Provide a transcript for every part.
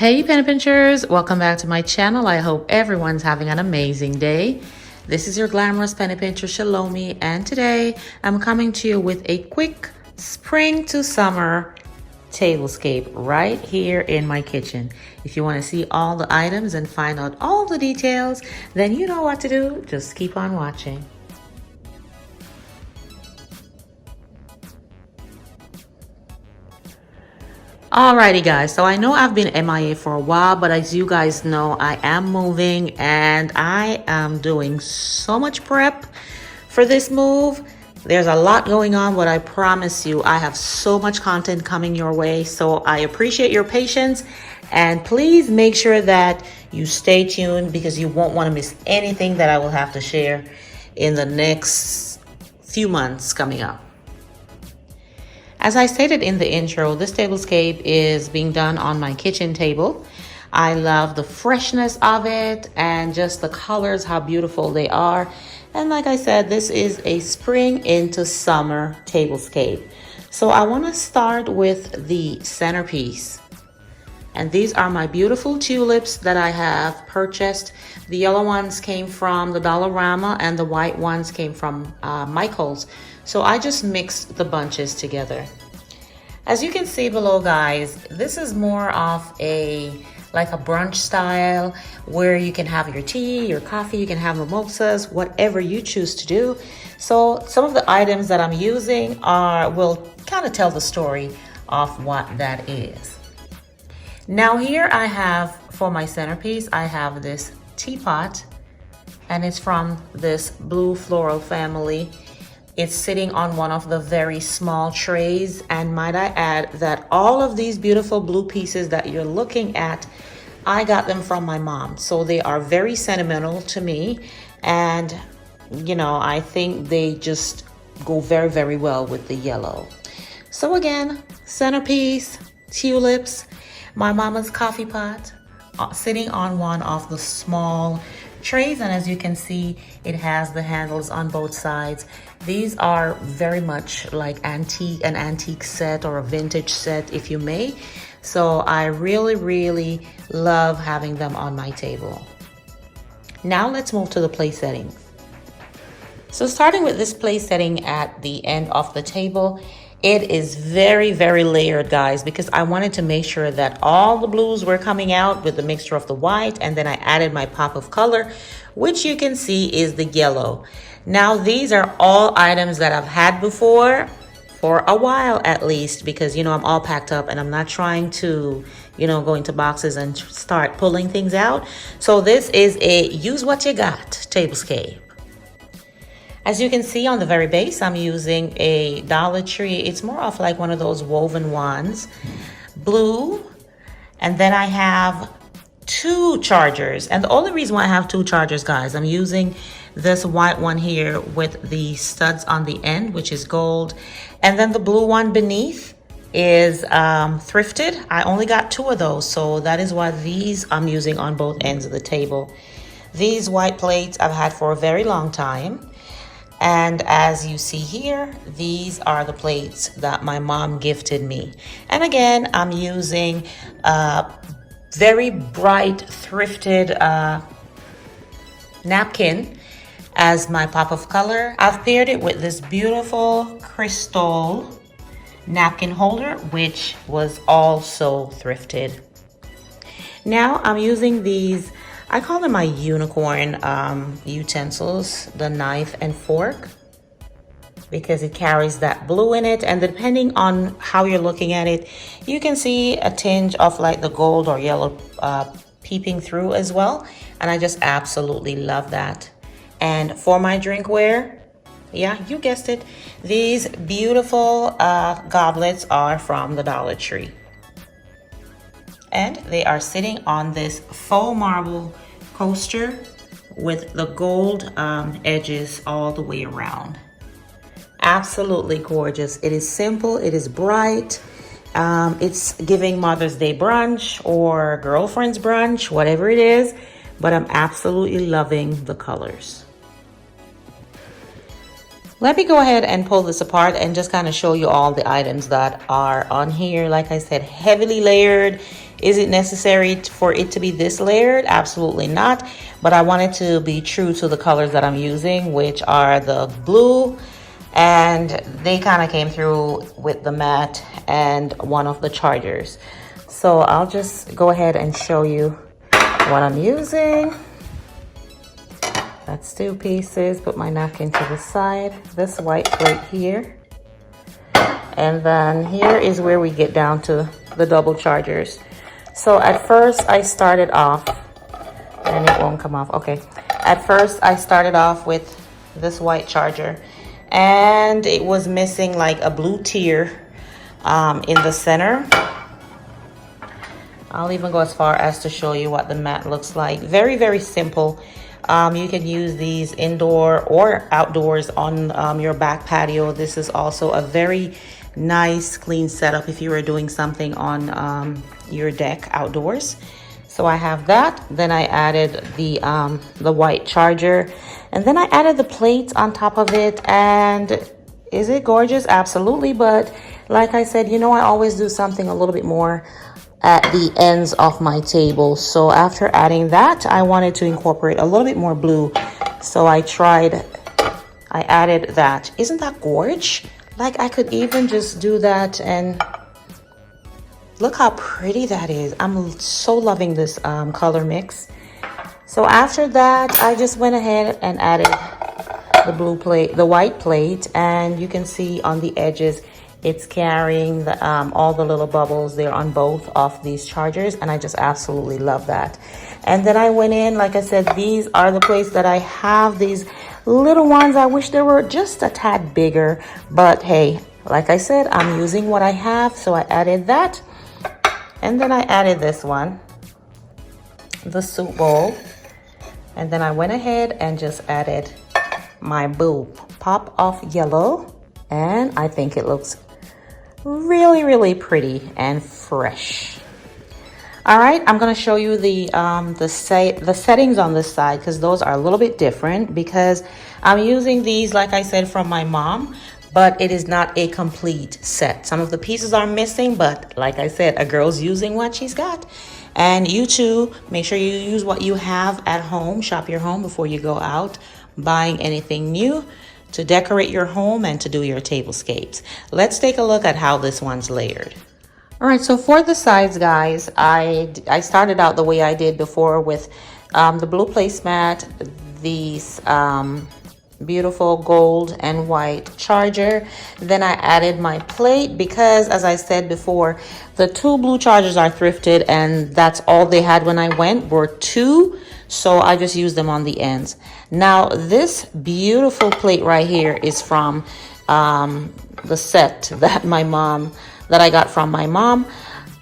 Hey penny pinchers, welcome back to my channel. I hope everyone's having an amazing day. This is your glamorous penny pincher Shalomie, and today I'm coming to you with a quick spring to summer tablescape right here in my kitchen. If you want to see all the items and find out all the details, then you know what to do. Just keep on watching. Alrighty guys, so I know I've been MIA for a while, but as you guys know, I am moving and I am doing so much prep for this move. There's a lot going on, but I promise you I have so much content coming your way. So I appreciate your patience, and please make sure that you stay tuned because you won't want to miss anything that I will have to share in the next few months coming up. As I stated in the intro, this tablescape is being done on my kitchen table. I love the freshness of it and just the colors, how beautiful they are. And like I said, this is a spring into summer tablescape. So I want to start with the centerpiece. And these are my beautiful tulips that I have purchased. The yellow ones came from the Dollarama and the white ones came from Michael's. So I just mixed the bunches together. As you can see below guys, this is more of like a brunch style where you can have your tea, your coffee, you can have mimosas, whatever you choose to do. So some of the items that I'm using will kind of tell the story of what that is. Now here I have, for my centerpiece, I have this teapot, and it's from this blue floral family. It's sitting on one of the very small trays, and might I add that all of these beautiful blue pieces that you're looking at, I got them from my mom. So they are very sentimental to me, and you know, I think they just go very, very well with the yellow. So again, centerpiece, tulips, my mama's coffee pot, sitting on one of the small trays, and as you can see, it has the handles on both sides. These are very much like an antique set or a vintage set, if you may. So I really, really love having them on my table. Now let's move to the place settings. So starting with this place setting at the end of the table, it is very, very layered guys, because I wanted to make sure that all the blues were coming out with the mixture of the white, and then I added my pop of color, which you can see is the yellow. Now these are all items that I've had before for a while at least, because you know I'm all packed up and I'm not trying to, you know, go into boxes and start pulling things out. So this is a use what you got tablescape. As you can see on the very base, I'm using a Dollar Tree. It's more of like one of those woven ones, blue. And then I have two chargers. And the only reason why I have two chargers, guys, I'm using this white one here with the studs on the end, which is gold. And then the blue one beneath is thrifted. I only got two of those. So that is why these I'm using on both ends of the table. These white plates I've had for a very long time. And as you see here, these are the plates that my mom gifted me. And again, I'm using very bright thrifted napkin as my pop of color. I've paired it with this beautiful crystal napkin holder, which was also thrifted. Now I'm using these, I call them my unicorn utensils, the knife and fork, because it carries that blue in it. And depending on how you're looking at it, you can see a tinge of like the gold or yellow peeping through as well. And I just absolutely love that. And for my drinkware, yeah, you guessed it, these beautiful goblets are from the Dollar Tree. And they are sitting on this faux marble coaster with the gold edges all the way around. Absolutely gorgeous. It is simple, it is bright. It's giving Mother's Day brunch or girlfriend's brunch, whatever it is, but I'm absolutely loving the colors. Let me go ahead and pull this apart and just kind of show you all the items that are on here. Like I said, heavily layered. Is it necessary for it to be this layered? Absolutely not. But I wanted to be true to the colors that I'm using, which are the blue, and they kind of came through with the matte and one of the chargers. So I'll just go ahead and show you what I'm using. That's 2 pieces. Put my napkin to the side. This white plate here. And then here is where we get down to the double chargers. So at first I started off, and it won't come off. Okay. At first I started off with this white charger, and it was missing like a blue tier in the center. I'll even go as far as to show you what the mat looks like. Very, very simple. You can use these indoor or outdoors on your back patio. This is also a very nice, clean setup if you were doing something on your deck outdoors. So I have that. Then I added the white charger, and then I added the plates on top of it. And is it gorgeous? Absolutely. But like I said, you know, I always do something a little bit more at the ends of my table. So after adding that, I wanted to incorporate a little bit more blue. So I added that. Isn't that gorgeous? Like I could even just do that, and look how pretty that is. I'm so loving this color mix. So after that, I just went ahead and added the blue plate, the white plate, and you can see on the edges, it's carrying the, all the little bubbles there on both of these chargers, and I just absolutely love that. And then I went in, like I said, these are the plates that I have, these little ones. I wish they were just a tad bigger, but hey, like I said, I'm using what I have, so I added that. And then I added this one, the soup bowl, and then I went ahead and just added my pop of yellow, and I think it looks really, really pretty and fresh. All right, I'm going to show you the settings on this side, because those are a little bit different, because I'm using these, like I said, from my mom, but it is not a complete set. Some of the pieces are missing, but like I said, a girl's using what she's got. And you too, make sure you use what you have at home. Shop your home before you go out buying anything new to decorate your home and to do your tablescapes. Let's take a look at how this one's layered. All right, so for the sides, guys, I started out the way I did before with the blue placemat, these beautiful gold and white charger. Then I added my plate because, as I said before, the 2 blue chargers are thrifted, and that's all they had when I went were 2. So I just used them on the ends. Now this beautiful plate right here is from the set that I got from my mom.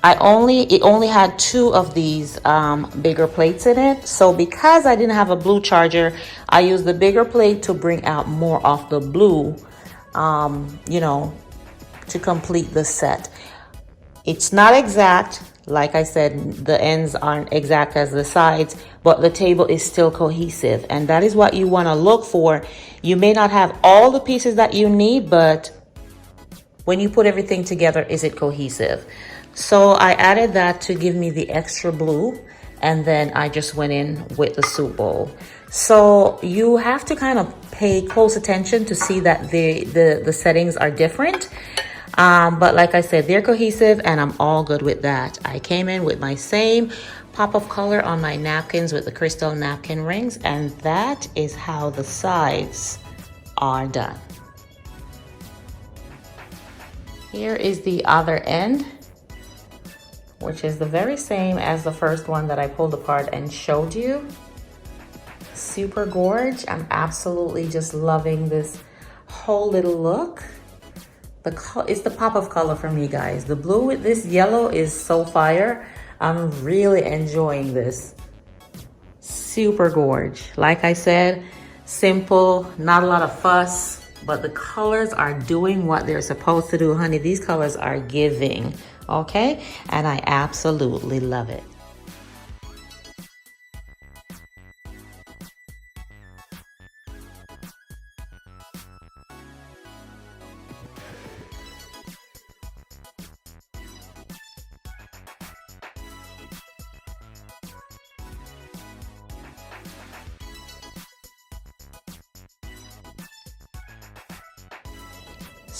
It only had 2 of these bigger plates in it. So because I didn't have a blue charger, I used the bigger plate to bring out more of the blue, you know, to complete the set. It's not exact. Like I said, the ends aren't exact as the sides, but the table is still cohesive. And that is what you want to look for. You may not have all the pieces that you need, but when you put everything together, is it cohesive? So I added that to give me the extra blue, and then I just went in with the soup bowl. So you have to kind of pay close attention to see that the settings are different. But like I said, they're cohesive, and I'm all good with that. I came in with my same pop of color on my napkins with the crystal napkin rings, and that is how the sides are done. Here is the other end, which is the very same as the first one that I pulled apart and showed you. Super gorgeous. I'm absolutely just loving this whole little look. It's the pop of color for me, guys. The blue with this yellow is so fire. I'm really enjoying this. Super gorgeous. Like I said, simple, not a lot of fuss, but the colors are doing what they're supposed to do, honey. These colors are giving, okay? And I absolutely love it.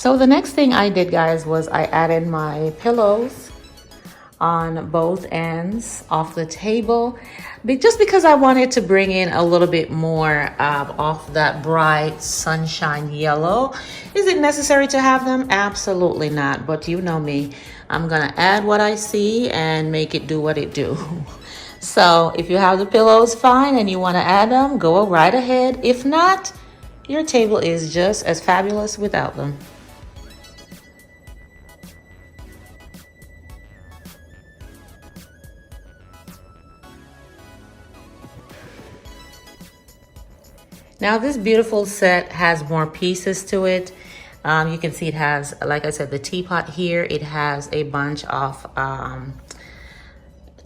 So the next thing I did, guys, was I added my pillows on both ends of the table, just because I wanted to bring in a little bit more of that bright sunshine yellow. Is it necessary to have them? Absolutely not, but you know me, I'm gonna add what I see and make it do what it do. So if you have the pillows, fine, and you want to add them, go right ahead. If not, your table is just as fabulous without them. Now this beautiful set has more pieces to it. You can see it has, like I said, the teapot here. It has a bunch of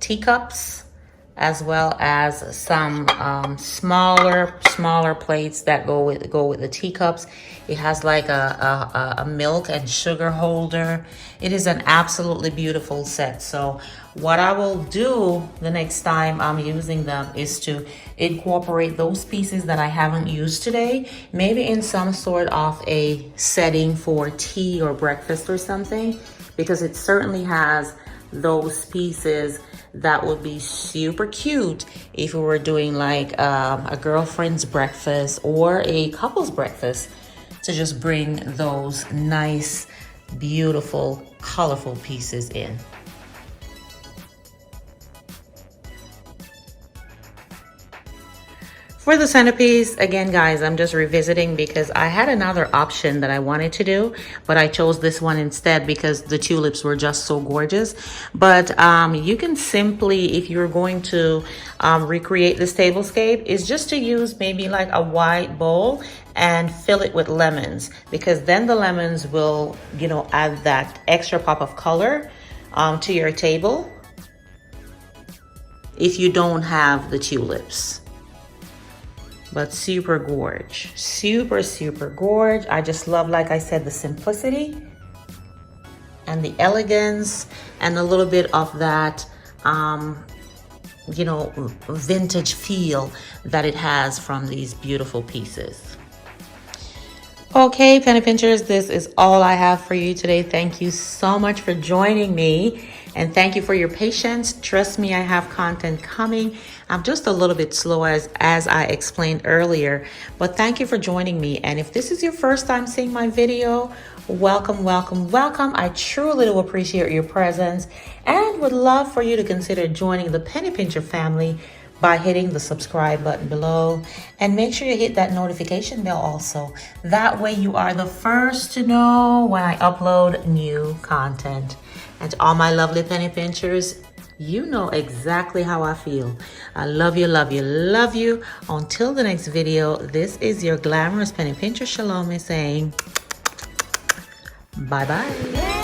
teacups, as well as some smaller plates that go with the teacups. It has like a milk and sugar holder. It is an absolutely beautiful set. So what I will do the next time I'm using them is to incorporate those pieces that I haven't used today, maybe in some sort of a setting for tea or breakfast or something, because it certainly has those pieces that would be super cute if we were doing like a girlfriend's breakfast or a couple's breakfast, to just bring those nice, beautiful, colorful pieces in. For the centerpiece, again, guys, I'm just revisiting because I had another option that I wanted to do, but I chose this one instead because the tulips were just so gorgeous. But you can simply, if you're going to recreate this tablescape, is just to use maybe like a white bowl and fill it with lemons, because then the lemons will, you know, add that extra pop of color to your table if you don't have the tulips. But super gorge, super gorge. I just love, like I said, the simplicity and the elegance and a little bit of that, you know, vintage feel that it has from these beautiful pieces. Okay, penny pinchers, this is all I have for you today. Thank you so much for joining me, and thank you for your patience. Trust me, I have content coming. I'm just a little bit slow as I explained earlier, but thank you for joining me. And if this is your first time seeing my video, welcome. I truly do appreciate your presence and would love for you to consider joining the Penny Pincher family by hitting the subscribe button below, and make sure you hit that notification bell also. That way you are the first to know when I upload new content. And to all my lovely penny pinchers, you know exactly how I feel. I love you. Until the next video, this is your glamorous penny pincher, ChelomieC, saying bye-bye.